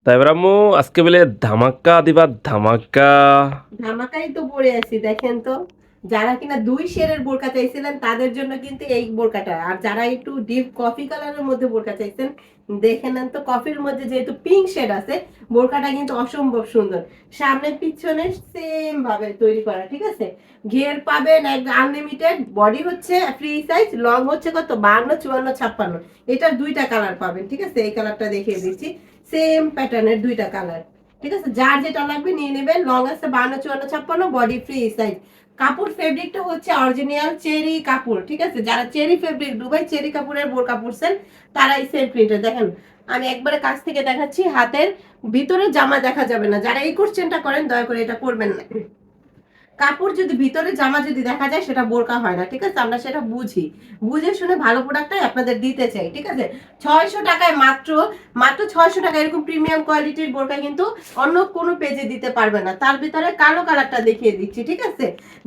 তাই এবার আম্মু আজকে বলে ধামাকা দিবা ধামাকা। ধামাকাই তো পরে আছি দেখেন তো। যারা কিনা ২ শেডের বোরকা চাইছিলেন তাদের জন্য কিন্তু এই বোরকাটা। আর যারা একটু ডিপ কফি কালারের মধ্যে বোরকা চাইছেন, দেখে নেন তো কফির মধ্যে যেহেতু পিঙ্ক শেড আছে, বোরকাটা কিন্তু অসম্ভব সুন্দর। সামনে পিছনে সেম ভাবে তৈরি করা, ঠিক আছে? ঘের পাবেন এক আনলিমিটেড, বডি হচ্ছে ফ্রি সাইজ, লং হচ্ছে কত 52, 54, 56। এটার ২টা কালার পাবেন, ঠিক আছে? এই কালারটা দেখিয়ে দিচ্ছি। সেম প্যাটার্নের ২টা কালার। ঠিক আছে, যার যেটা লাগবে নিয়ে নেবেন। লং আছে 52, 54, 56, বডি ফ্রি সাইজ। কাপড় ফেব্রিকটা হচ্ছে অরিজিনাল চেরি কাপড়, ঠিক আছে? যারা চেরি ফেব্রিক, দুবাই চেরি কাপড়ের বোরকা পরছেন তারাই সেম প্রিন্টের দেখেন। আমি একবারে কাছ থেকে দেখাচ্ছি, হাতের ভিতরে জামা দেখা যাবে না। যারা এই কোশ্চেনটা করেন দয়া করে এটা করবেন না। কাপড় যদি ভিতরে জামা যদি দেখা যায় সেটা বোরকা হয় না, ঠিক আছে? আমরা সেটা বুঝি, বুঝে শুনে ভালো প্রোডাক্টটাই আপনাদের দিতে চাই, ঠিক আছে? ৬০০ টাকায় মাত্র, মাত্র ৬০০ টাকা এরকম প্রিমিয়াম কোয়ালিটির বোরকা কিন্তু অন্য কোনো পেজে দিতে পারবে না। তার ভিতরে কালো কালারটা দেখিয়ে দিচ্ছি, ঠিক আছে?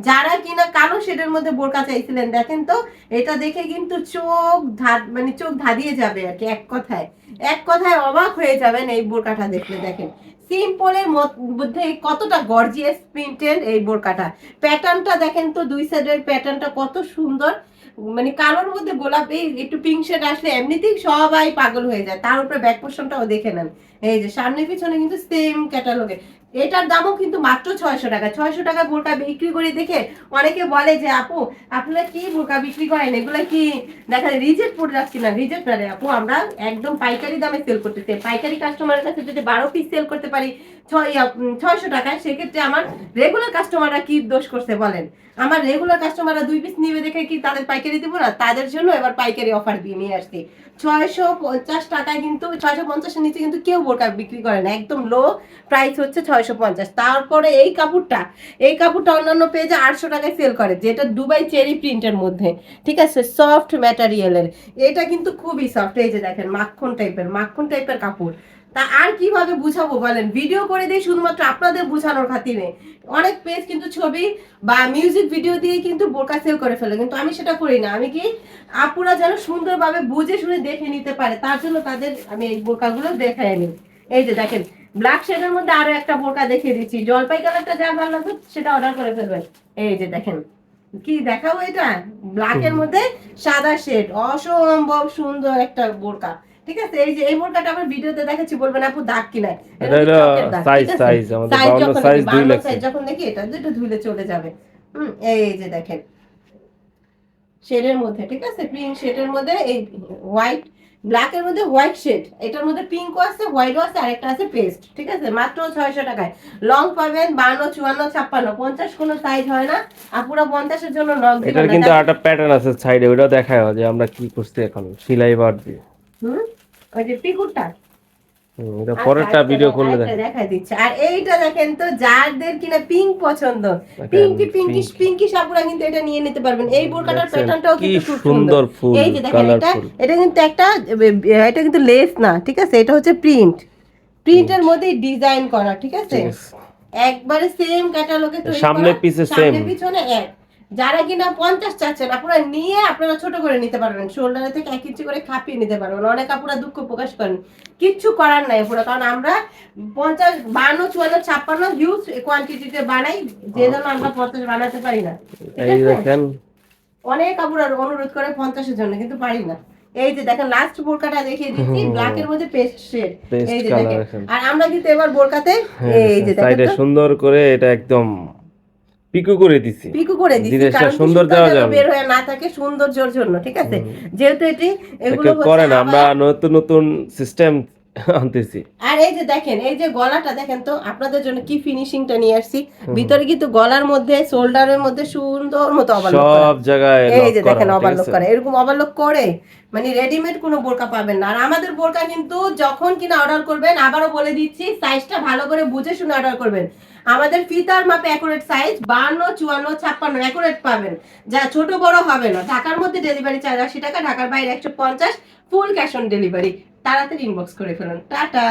যারা কিনা কালো শেডের মধ্যে বোরকা চাইছিলেন দেখেন তো, এটা দেখে কিন্তু চোখ মানে চোখ ধাঁধিয়ে যাবে আর কি। এক কথায় অবাক হয়ে যাবেন এই বোরকাটা দেখলে। দেখেন সিম্পলের মধ্যে কতটা গর্জিয়াস প্রিন্টের এই বোরকাটা। প্যাটার্নটা দেখেন তো, দুই সাইডের প্যাটার্নটা কত সুন্দর। মানে কালোর মধ্যে গোলাপি একটু পিঙ্ক শেড আসলে এমনিতেই সবাই পাগল হয়ে যায়। তার উপরে ব্যাক পোর্শনটাও দেখে নেন। এই যে সামনে পিছনে কিন্তু সেম ক্যাটালগে। এটার দামও কিন্তু মাত্র ৬০০ টাকা। ৬০০ টাকা বোরকা বিক্রি করে দেখে অনেকে বলে যে আপু আপনারা কি বোরকা বিক্রি করেন, এগুলা কি দেখা যায় রিজেক্ট পড়ে যাচ্ছে না? রিজেক্ট না রে আপু, আমরা একদম পাইকারি দামে সেল করতেছি। পাইকারি কাস্টমারের কাছে যদি ১২ পিস সেল করতে পারি ৬০০ টাকায়, সেক্ষেত্রে আমার রেগুলার কাস্টমাররা কি দোষ করছে বলেন? আমার রেগুলার কাস্টমাররা ২ পিস নিবে দেখে কি তাদের পাইকারি দিব না? তাদের জন্য এবার পাইকারি অফার দিয়ে নিয়ে আসছি। ৬৫০ টাকায় কিন্তু, ৬৫০ এর নিচে কিন্তু কেউ বোরকা বিক্রি করে না। একদম লো প্রাইস হচ্ছে ৬৫০। তারপরে এই কাপড়টা অন্যান্য পেজে ৮০০ টাকায় সেল করে, যেটা দুবাই চেরি প্রিন্টের মধ্যে, ঠিক আছে? সফট ম্যাটেরিয়ালের। এটা কিন্তু খুবই সফট। এই যে দেখেন মাখন টাইপের কাপড়। তা আর কিভাবে বুঝাবো বলেন? ভিডিও করে দিই শুধুমাত্র আপনাদের বুঝানোর খাতিরে। অনেক পেজ কিন্তু ছবি বা মিউজিক ভিডিও দিয়ে কিন্তু বোরকা সেল করে ফেলে, কিন্তু আমি সেটা করি না। আমি কি, আপুরা যেন সুন্দরভাবে বুঝে শুনে দেখে নিতে পারে, তার জন্য তাদের আমি এই বোরকাগুলো দেখাই আনি। এই যে দেখেন ব্ল্যাক শেডের মধ্যে আরো একটা বোরকা দেখিয়ে দিচ্ছি। জলপাই কালারটা যার ভালো লাগবে সেটা অর্ডার করে ফেলবেন। এই যে দেখেন, কি দেখাবো এটা, ব্ল্যাকের মধ্যে সাদা শেড, অসম্ভব সুন্দর একটা বোরকা, ঠিক আছে? এই যে এই বোরকাটা আমার ভিডিওতে দেখাচ্ছি, বলবেন আপু দাগ কি নাই, এটা এটা হচ্ছে হলো চকের দাগ, সাইজ ঠিক আছে? সাইজ আমাদের সাইজ ৫২ যখন দেখি, সাইজ ২ 52 লাগছে। সাইজ যখন দেখি এটা দুটো ধুলে চলে যাবে। এই যে দেখেন শেডের মধ্যে, ঠিক আছে? পিঙ্ক শেডের মধ্যে এই হোয়াইট, ব্ল্যাক এর মধ্যে হোয়াইট শেড, এটার মধ্যে পিঙ্কও আছে হোয়াইটও আছে, আরেকটা আছে পেস্ট, ঠিক আছে? মাত্র ৬০০ টাকায়। লং পাবেন 52, 54, 56, 50 কোনো সাইজ হয় না। আপুরা 50 এর জন্য লং দিবেন এটার না। কিন্তু আরেকটা প্যাটার্ন আছে সাইডে, ওইটাও দেখায় যে আমরা কি করছি এখন সেলাই বার দিয়ে। হুম, ওই যে পিকুরটা। এটা আচ্ছা পরেরটা আরেকটা ভিডিও করলে আরেকটা দেখেন। দেখাই দিচ্ছে। আর এইটা দেখেন তো, যাদের কিনা পিঙ্ক পছন্দ, দেখেন পিঙ্কি পিঙ্কিশ পিঙ্ক, পিঙ্কি সাপুরা কিন্তু এটা নিয়ে নিতে পারবেন। এই বোরকাটার দেখছেন প্যাটার্নটাও কি কিন্তু খুব সুন্দর। সুন্দর ফুল এই যে দেখেন এটা, কালারফুল এটা কিন্তু একটা, এটা কিন্তু লেস না, ঠিক আছে? এটা হচ্ছে প্রিন্ট, প্রিন্ট। প্রিন্টের মধ্যে ডিজাইন করা, ঠিক আছে? ঠিক আছে, একবারে সেম ক্যাটালগে তৈরি সামনে করা, পিছে সেম। সামনে পিছনে এক। যারা কিনা 50 চাচ্ছেন আপনারা নিয়ে আপনারা ছোট করে নিতে পারবেন, শোল্ডারে থেকে ১ ইঞ্চি করে খাপিয়ে নিতে পারবেন। অনেক আপুরা দুঃখ প্রকাশ করেন, কিচ্ছু করার নাই আপুরা, কারণ আমরা 50, 52, 54, 56 হিউজ কোয়ান্টিটিতে বানাই, যে জন্য আমরা 50 বানাতে পারি না, ঠিক এই আছে? দেখেন অনেক আপুরা অনুরোধ করে 50-এর জন্য, কিন্তু পারি না। এই যে দেখেন লাস্ট বোরকাটা দেখিয়ে দিচ্ছি, ব্ল্যাক এর মধ্যে পেস্ট শেড। পেস্ট এই যে কালার দেখেন, দেখেন। আর আমরা কিন্তু এবার বোরকাতে হ্যাঁ এই যে দেখেন সাইডে তো সুন্দর করে এটা একদম পিকো করে দিছি, পিকু করে দিছি, জিনিসটা কারণ কি সুন্দর সুতা দেওয়া যেন যাবে। বের হয়ে না থাকে, সৌন্দর্যের জন্য, ঠিক আছে? হুম, যেহেতু এটি এগুলো কেউ হচ্ছে করে না, আমরা আবার। নতুন নতুন সিস্টেম আনতেছি। আর এই যে দেখেন, এই যে গলাটা দেখেন তো, আপনাদের জন্য কি ফিনিশিংটা নিয়ে আসছি। হুম, ভিতরে কিন্তু গলার মধ্যে শোল্ডারের মধ্যে সুন্দর মতো ওভারলক করা। সব জায়গায় এই লক যে করা, দেখেন ঠিক ওভারলক আছে। করা, এরকম ওভারলক করে মানে রেডিমেড কোনো বোরকা পাবেন না। আর আমাদের বোরকা কিন্তু যখন কিনা অর্ডার করবেন, আবারও বলে দিচ্ছি, সাইজটা ভালো করে বুঝে শুনে অর্ডার করবেন। আমাদের ফিতার মাপে অ্যাকুরেট সাইজ 52, 54, 56 অ্যাকুরেট পাবেন, যা ছোট বড় হবে না। ঢাকার মধ্যে ডেলিভারি চার্জ ৮০ টাকা, ঢাকার বাইরে ১৫০, ফুল ক্যাশ অন ডেলিভারি। তাড়াতাড়ি ইনবক্স করে ফেলুন। টাটা।